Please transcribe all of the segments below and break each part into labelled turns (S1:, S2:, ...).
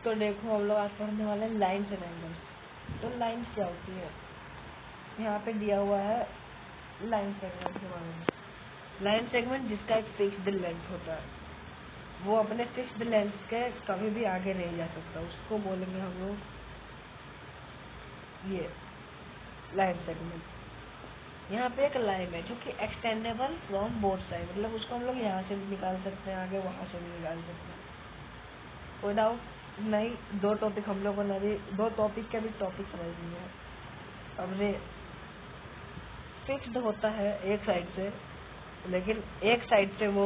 S1: तो देखो हम लोग आज पढ़ने वाले हैं लाइन्स एंड एंगल्स। तो लाइन्स क्या होती है, यहाँ पे दिया हुआ है लाइन सेगमेंट के बारे में। लाइन सेगमेंट जिसका एक फिक्स्ड लेंथ होता है, वो अपने फिक्स्ड लेंथ के कभी भी आगे नहीं जा सकता, उसको बोलेंगे हम लोग ये लाइन सेगमेंट। यहाँ पे एक लाइन है जो कि एक्सटेंडेबल फ्रॉम बोथ साइड, मतलब उसको हम लोग यहाँ से भी निकाल सकते हैं आगे, वहाँ से भी निकाल सकते हैं, कोई डाउट नहीं। दो टॉपिक हम लोगों ने भी, दो टॉपिक के भी टॉपिक समझ लिए हैं। अब ये फिक्स्ड होता है एक साइड से, लेकिन एक साइड से वो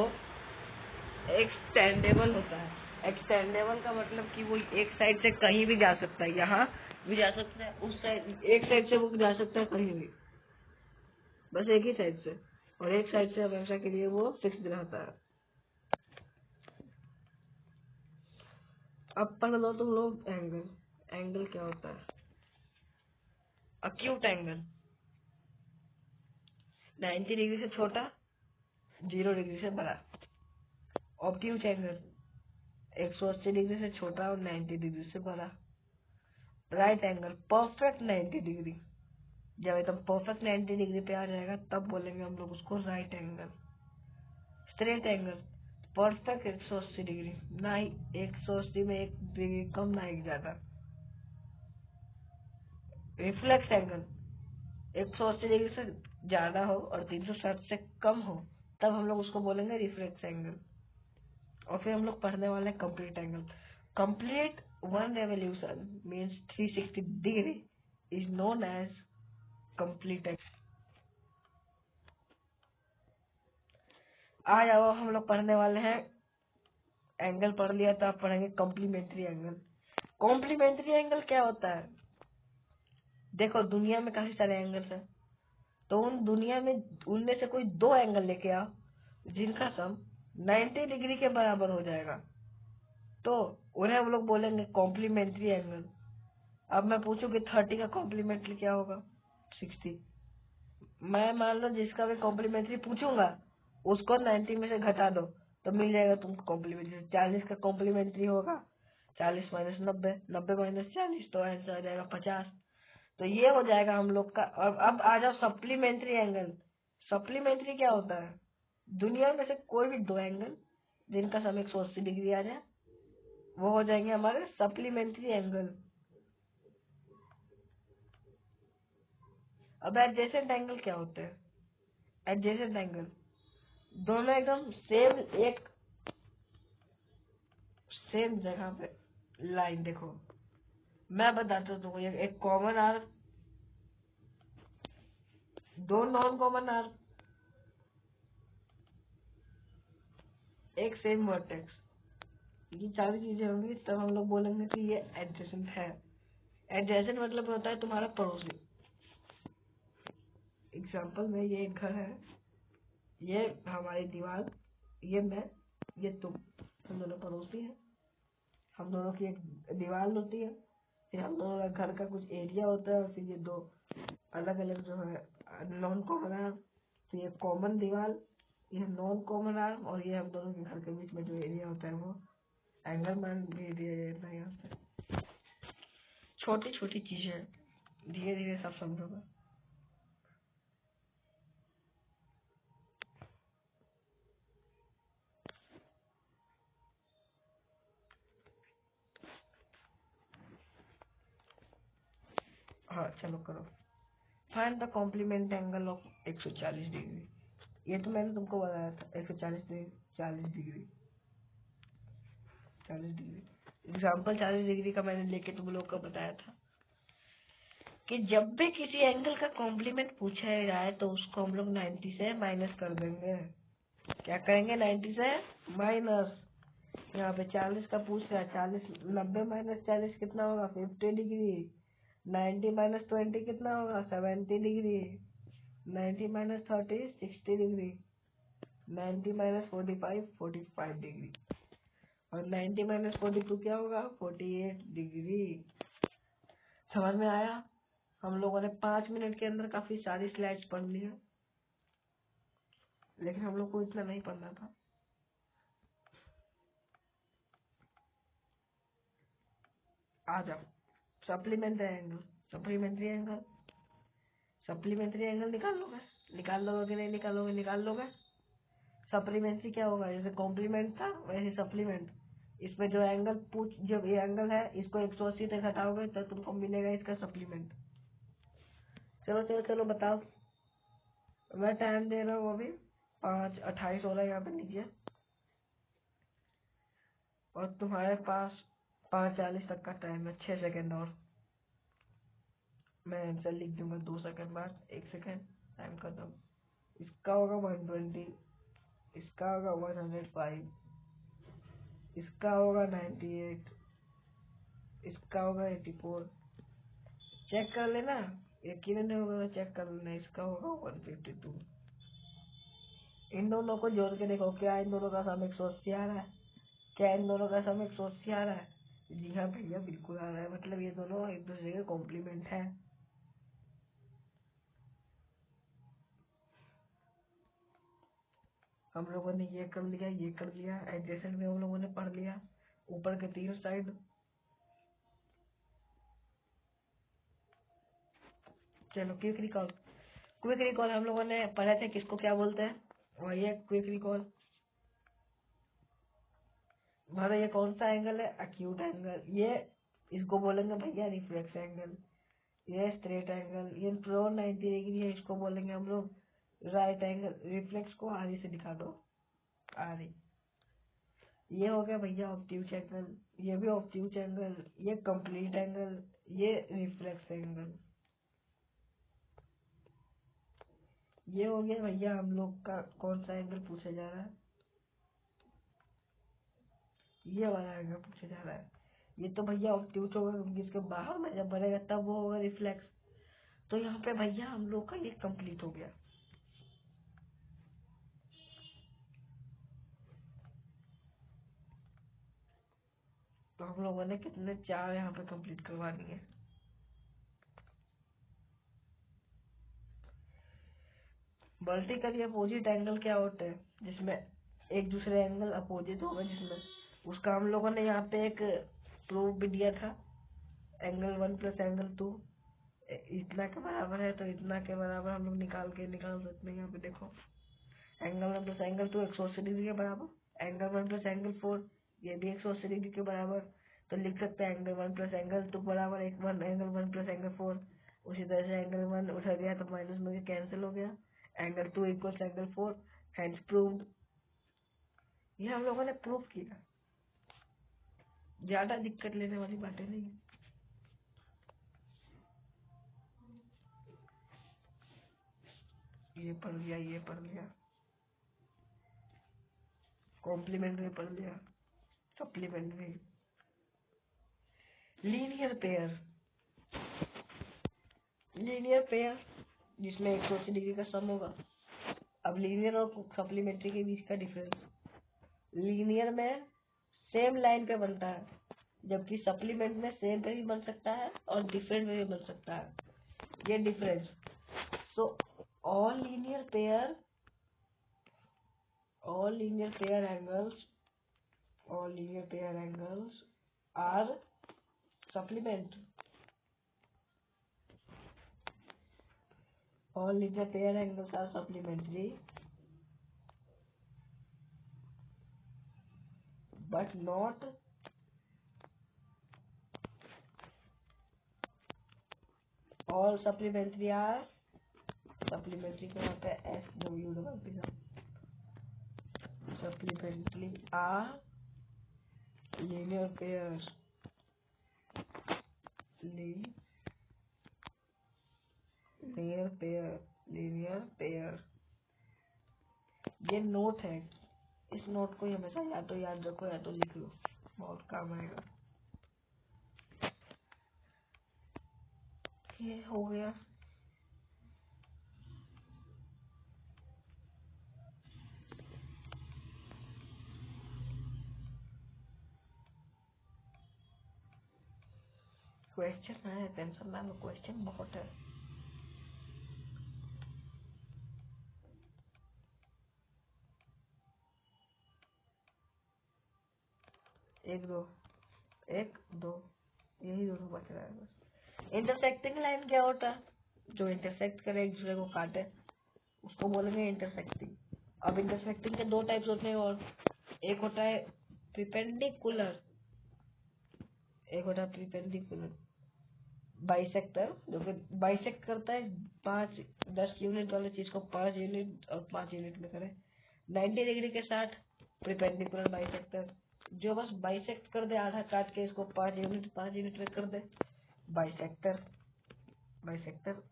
S1: एक्सटेंडेबल होता है। एक्सटेंडेबल का मतलब कि वो एक साइड से कहीं भी जा सकता है, यहाँ भी जा सकता है, उस साइड एक साइड से वो जा सकता है कहीं भी, बस एक ही साइड से, और एक साइड से हमेशा के लिए वो फिक्स्ड रहता है। अब पढ़ लो तुम लोग एंगल। एंगल क्या होता है? अक्यूट एंगल 90 डिग्री से छोटा, 0 डिग्री से बड़ा। ऑब्ट्यूज एंगल 180 डिग्री से छोटा और 90 डिग्री से बड़ा। राइट एंगल परफेक्ट 90 डिग्री, जब एकदम परफेक्ट 90 डिग्री पे आ जाएगा तब बोलेंगे हम लोग उसको right angle. Straight angle perfect 180 degree, ना ही 180 में 1 डिग्री कम ना ही ज्यादा। रिफ्लेक्स एंगल 180 डिग्री से ज्यादा हो और 360 से कम हो, तब हम लोग उसको बोलेंगे रिफ्लेक्स एंगल। और फिर हम लोग पढ़ने वाले हैं complete angle. Complete one revolution means 360 degree is known as complete angle. आज अब हम लोग पढ़ने वाले हैं, एंगल पढ़ लिया तो आप पढ़ेंगे कॉम्प्लीमेंट्री एंगल। कॉम्प्लीमेंट्री एंगल क्या होता है? देखो दुनिया में काफी सारे एंगल्स हैं, तो उन दुनिया में उनमें से कोई दो एंगल लेके आओ जिनका सम 90 डिग्री के बराबर हो जाएगा, तो उन्हें हम लोग बोलेंगे कॉम्प्लीमेंट्री एंगल। अब मैं पूछूं कि 30 का कॉम्प्लीमेंट्री क्या होगा? 60। मैं मान लो जिसका भी कॉम्प्लीमेंट्री पूछूंगा उसको 90 में से घटा दो तो मिल जाएगा तुमको कॉम्प्लीमेंट्री। 40 का कॉम्प्लीमेंट्री होगा 40 माइनस 90, 90 माइनस 40, तो आंसर आ जाएगा 50। तो ये हो जाएगा हम लोग का। और अब आ जाओ सप्लीमेंट्री एंगल। सप्लीमेंट्री क्या होता है? दुनिया में से कोई भी दो एंगल जिनका सम 180 डिग्री आ जाए, वो हो जाएंगे हमारे सप्लीमेंट्री एंगल। अब एडजेसेंट एंगल क्या होते हैं? एडजेसेंट एंगल दोनों एकदम सेम जगह पे लाइन। देखो मैं बताता हूँ तुमको, एक कॉमन आर्क, दो नॉन कॉमन आर्क, एक सेम वर्टेक्स, ये सारी चीजें होंगी तब हम लोग बोलेंगे कि ये एडजेसेंट है। एडजेसेंट मतलब होता है तुम्हारा पड़ोसी। एग्जाम्पल में ये एक घर है, ये हमारी दीवार, ये मैं, ये तुम, हम दोनों पड़ोसी हैं। हम दोनों की एक दीवार होती है, फिर हम दोनों का घर का कुछ एरिया होता है, और फिर ये दो अलग अलग जो है नॉन कॉमन आर्म। तो ये कॉमन दीवार, ये नॉन कॉमन आर्म, और ये हम दोनों के घर के बीच में जो एरिया होता है वो एंगल मान भी दिया जाता है यहाँ पे। छोटी छोटी चीजें, धीरे धीरे सब समझोगे। हाँ चलो करो। Find the complement angle of 140 degree. ये तो मैंने तुमको बताया था 140 degree, 40 degree, 40 degree. Example 40 degree का मैंने लेके तुम लोग को बताया था कि जब भी किसी एंगल का कॉम्प्लीमेंट पूछा जाए तो उसको हम लोग 90 से माइनस कर देंगे। क्या करेंगे? 90 से माइनस। यहाँ पे 40 का पूछ रहा है, 40 90 माइनस 40 कितना होगा? 50 डिग्री। 90 माइनस 20 कितना होगा? 70 degree. 90 minus 30 60 degree. 90 minus 45 45 degree. और 90 माइनस 42 क्या होगा? 48 डिग्री। समझ में आया? हम लोगों ने 5 मिनट के अंदर काफी सारी स्लाइड्स पढ़ ली है, लेकिन हम लोग को इतना नहीं पढ़ना था। आ जाओ। Supplementary angle, supplementary angle, supplementary angle निकाल लोगे, निकाल लोगे कि नहीं निकालोगे, निकाल लोगे। सप्लीमेंट्री क्या होगा, जैसे कॉम्प्लीमेंट था वैसे सप्लीमेंट। इसमें जो एंगल पूछ, जो ये एंगल है इसको 180 तक हटाओगे तो तुमको मिलेगा इसका सप्लीमेंट। चलो चलो चलो बताओ। मैं टाइम दे रहा हूँ अभी 5:28 हो रहा है यहाँ पे नीचे, और तुम्हारे पास 5:40 तक का टाइम है, 6 सेकेंड और। मैं आंसर लिख दूंगा 2 सेकेंड बाद, 1 सेकेंड, टाइम खत्म। इसका होगा 120, इसका होगा 105, इसका होगा 98, इसका होगा 84। चेक कर लेना, यकीन नहीं होगा तो चेक कर लेना, इसका होगा 152। इन दोनों को जोड़ के देखो, क्या इन दोनों का सम 180 आ रहा है? क्या इन दोनों का सम 180 आ रहा है? जी हाँ भैया, बिल्कुल आ रहा है। मतलब ये दोनों एक दूसरे के कॉम्प्लीमेंट है। हम लोगों ने ये कर लिया, ये कर लिया। एडजेसेंट में हम लोगों ने पढ़ लिया, ऊपर के तीन साइड। चलो क्विक रिकॉल, क्विक रिकॉल हम लोगों ने पढ़े थे किसको क्या बोलते हैं, और ये क्विक रिकॉल। हमारा ये कौन सा एंगल है, एक्यूट एंगल। ये इसको बोलेंगे भैया रिफ्लेक्स एंगल। ये स्ट्रेट एंगल, ये प्रो 90 डिग्री है, इसको बोलेंगे हम लोग राइट एंगल। रिफ्लेक्स को आरी से दिखा दो, आरी। ये हो गया भैया ऑब्ट्यूज एंगल, ये भी ऑब्ट्यूज एंगल, ये कंप्लीट एंगल, ये रिफ्लेक्स एंगल। ये हो गया भैया हम लोग का कौन सा एंगल पूछा जा रहा है, ये वाला एंगल पूछा जा रहा है। ये तो भैया ऑब्ट्यूज होगा क्योंकि इसके बाहर में जब बनेगा तब वो होगा रिफ्लेक्स। तो यहाँ पे भैया हम लोग का ये कंप्लीट हो गया। तो हम लोगों ने कितने, 4 यहाँ पे कंप्लीट करवानी है। वर्टिकली अपोजिट एंगल क्या होते हैं, जिसमें एक दूसरे एंगल अपोजिट होगा, जिसमें उसका हम लोगों ने यहाँ पे एक प्रूफ भी दिया था। एंगल 1 प्लस एंगल 2 इतना के बराबर है, तो इतना के बराबर हम लोग निकाल सकते हैं। यहाँ पे देखो, एंगल 1 प्लस एंगल 2 180 डिग्री के बराबर, एंगल 1 प्लस एंगल 4 ये भी 180 डिग्री के बराबर। तो लिख सकते हैं एंगल 1 प्लस एंगल 2 बराबर एंगल 1 प्लस एंगल 4। उसी तरह से एंगल 1 उठा गया तो माइनस में कैंसिल हो गया, angle 2 equal angle 4, hence proved. ये हम लोगों ने प्रूफ किया, ज्यादा दिक्कत लेने वाली बातें नहीं है। ये पढ़ लिया, ये पढ़ लिया, कॉम्प्लीमेंट्री पढ़ लिया, supplementary. Linear pair, linear pair जिसमें 180 डिग्री का सम होगा। अब लीनियर और सप्लीमेंट्री के बीच का डिफरेंस, लीनियर में सेम लाइन पे बनता है, जबकि सप्लीमेंट में सेम पे भी बन सकता है और डिफरेंट पे भी बन सकता है। ये difference. So all linear pair, all linear pair angles, all linear pair angles are supplement. All linear pair angles are supplementary, but not all supplementary are supplementary को यहाँ पे SW double P supplementary are linear pairs, linear pair, linear pair। ये note है, इस note को हमेशा या तो याद रखो या तो लिख लो, बहुत काम आएगा। ये हो गया। क्वेश्चन है, टेंशन ना लो, क्वेश्चन बहुत है। एक दो, एक दो, यही दोनों बच रहा है बस। इंटरसेक्टिंग लाइन क्या होता है? जो इंटरसेक्ट करे, एक दूसरे को काटे, उसको बोलेंगे इंटरसेक्टिंग। अब इंटरसेक्टिंग के दो टाइप्स होते हैं, और एक होता है परपेंडिकुलर, एक होता है परपेंडिकुलर बाइसेक्टर, जो कि बाइसेक्ट करता है 5-10 यूनिट वाले चीज को 5 यूनिट और 5 यूनिट में करे 90 डिग्री के साथ। परपेंडिकुलर बाइसेक्टर जो बस बाइसेक्ट कर दे, आधा काट के इसको 5 यूनिट में कर दे, बाइसेक्टर। बाइसेक्टर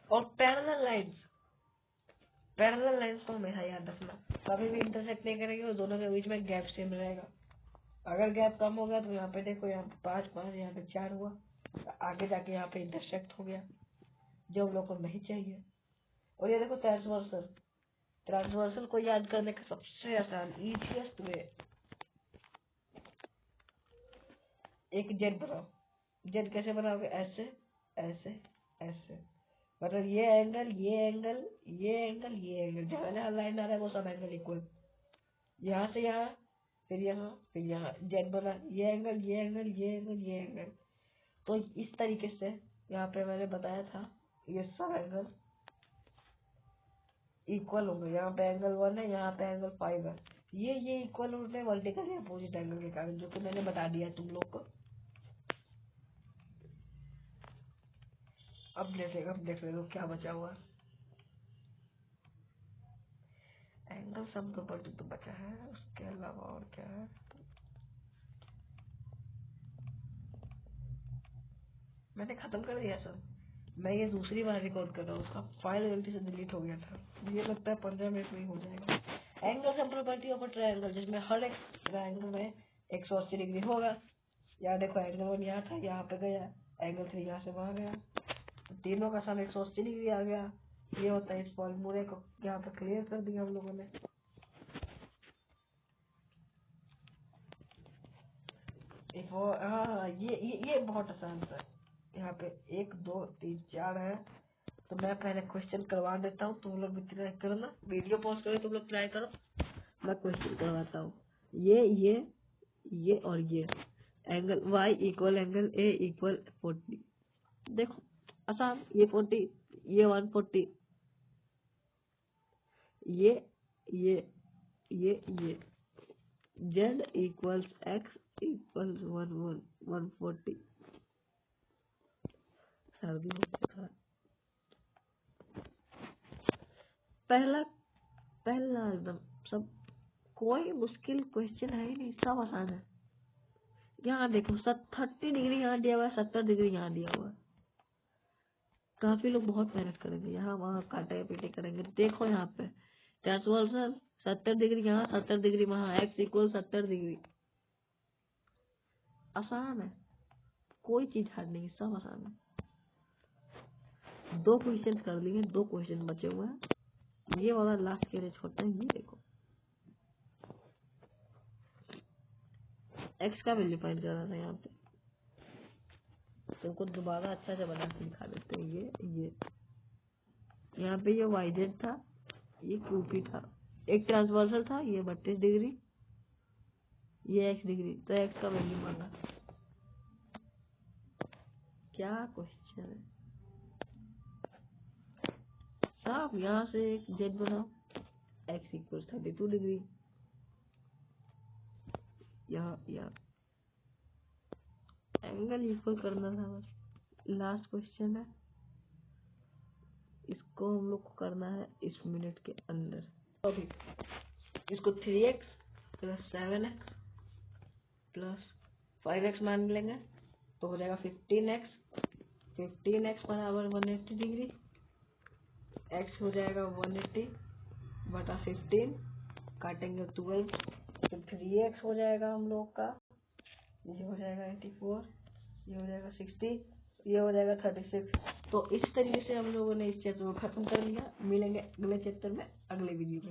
S1: और पैरेलल लाइंस, पैरेलल लाइंस को हमेशा याद रखना, कभी भी इंटरसेक्ट नहीं करेंगे और दोनों के बीच में गैप सेम रहेगा। अगर गैप कम हो गया तो यहाँ पे देखो, यहाँ पे 5-5, यहाँ पे 4 हुआ, तो आगे जाके यहाँ पे इंटरसेक्ट हो गया, जो हम लोग को नहीं चाहिए। और ये देखो ट्रांसवर्सल, ट्रांसवर्सल को याद करने का सबसे आसान इजीएस्ट वे, एक जेड बनाओ। जेड कैसे बनाओगे? ऐसे ऐसे ऐसे, मतलब ये एंगल, ये एंगल, ये एंगल, ये एंगल, जहाँ जहाँ लाइन आ रहा है वो सब एंगल इक्वल, यहाँ से यहाँ, फिर यहाँ, फिर यहाँ, जेड बना, ये एंगल, ये एंगल, ये एंगल, ये एंगल। तो इस तरीके से यहाँ पे मैंने बताया था, ये सब एंगल इक्वल होंगे। यहाँ पे एंगल 1 है, यहाँ पे एंगल 5 है, ये इक्वल होते हैं वर्टिकली अपोजिट एंगल के कारण, जो कि मैंने बता दिया तुम लोग को। अब देख ले क्या बचा हुआ। एंगल सम प्रॉपर्टी तो बचा है, उसके अलावा और क्या है? मैंने खत्म कर दिया सब। मैं ये दूसरी बार रिकॉर्ड कर रहा हूँ, उसका फाइल गलती से डिलीट हो गया था। मुझे लगता है 15 मिनट में ही हो जाएगा। Angle sum property of a triangle, जिसमें हर एक ट्रायंगल में 180 डिग्री होगा। यहाँ देखो एंगल 1 यहाँ था, यहाँ पे गया, एंगल 3 यहाँ से वहां गया, तो तीनों का सम 180 डिग्री आ गया। ये होता है इस फॉर्मूले को यहाँ पे क्लियर कर दिया हम लोगों ने। हाँ, ये बहुत आसान था। यहाँ पे 1 2 3 4 है, तो मैं पहले क्वेश्चन करवा देता हूँ, तुम लोग भी ट्राई करना। वीडियो पॉज करो, तुम लोग ट्राई करो, मैं क्वेश्चन करवाता हूँ। ये और ये angle y equal angle a equal 40। देखो आसान, ये 40, ये 140, ये z इक्वल्स x इक्वल्स 140। सर्दी में पहला पहला एकदम सब, कोई मुश्किल क्वेश्चन है ही नहीं, सब आसान है। यहाँ देखो 30 डिग्री यहाँ दिया हुआ है, 70 डिग्री यहाँ दिया हुआ है। काफी लोग बहुत मेहनत करेंगे, यहाँ वहाँ काटे पीटे करेंगे। देखो यहाँ पे ट्रांसवर्सल 70 डिग्री यहाँ, 70 डिग्री वहाँ, एक्स इक्वल 70 डिग्री। आसान है, कोई चीज हार्ड नहीं, सब आसान है। 2 क्वेश्चन कर लिए, 2 क्वेश्चन बचे हुए हैं। ये वाला लास्ट के लिए छोड़ते हैं। ये देखो एक्स का वैल्यू फाइंड करना था यहाँ पे, तुमको दोबारा अच्छा से बना के दिखा देते हैं। ये यहाँ पे ये वाई जेड था, ये क्यूपी था, एक ट्रांसवर्सल था, ये 32 डिग्री, ये एक्स डिग्री, तो एक्स का वैल्यू मांगा। क्या क्वेश्चन है साहब। यहाँ से एक जेड बनाओ, एक्स इक्वल 32 डिग्री, यहाँ एंगल इक्वल करना था बस। लास्ट क्वेश्चन है, इसको हम लोग को करना है इस मिनट के अंदर। अभी इसको 3x plus 7x plus 5x मान लेंगे, तो हो जाएगा 15x। 15x बराबर 180 डिग्री, x हो जाएगा 180 बटा 15, काटेंगे 12, तो 3x हो जाएगा हम लोग का, ये हो जाएगा 84, ये हो जाएगा 60, ये हो जाएगा 36। तो इस तरीके से हम लोगों ने इस चैप्टर को खत्म कर लिया। मिलेंगे अगले चैप्टर में अगले वीडियो में।